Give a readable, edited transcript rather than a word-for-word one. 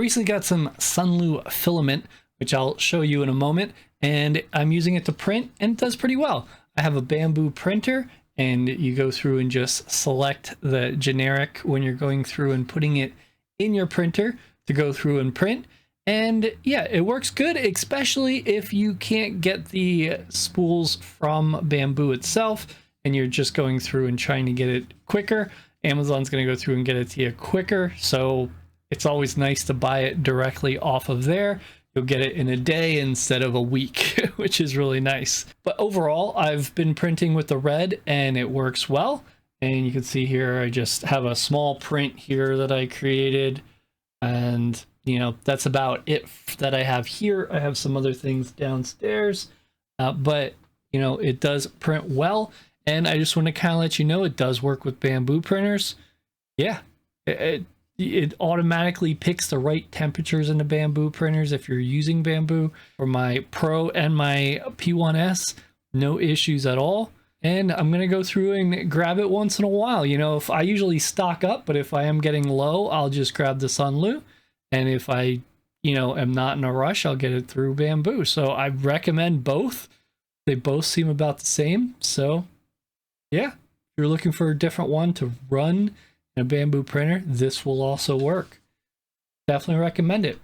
I recently got some SUNLU filament, which I'll show you in a moment, and I'm using it to print, and it does pretty well. I have a Bambu printer, and you go through and just select the generic when you're going through and putting it in your printer to go through and print. And yeah, it works good, especially if you can't get the spools from Bambu itself and you're just going through and trying to get it quicker. Amazon's going to go through and get it to you quicker, so it's always nice to buy it directly off of there. You'll get it in a day instead of a week, which is really nice. But overall, I've been printing with the red and it works well. And you can see here, I just have a small print here that I created. And, you know, that's about it that I have here. I have some other things downstairs, but, you know, it does print well. And I just want to kind of let you know it does work with Bambu printers. Yeah, it automatically picks the right temperatures in the Bambu printers if you're using Bambu. For my Pro and my P1S, no issues at all. And I'm going to go through and grab it once in a while. You know, if I usually stock up, but if I am getting low, I'll just grab the SUNLU. And if I, you know, am not in a rush, I'll get it through Bambu. So I recommend both. They both seem about the same. So yeah, if you're looking for a different one to run in a Bambu printer, this will also work. Definitely recommend it.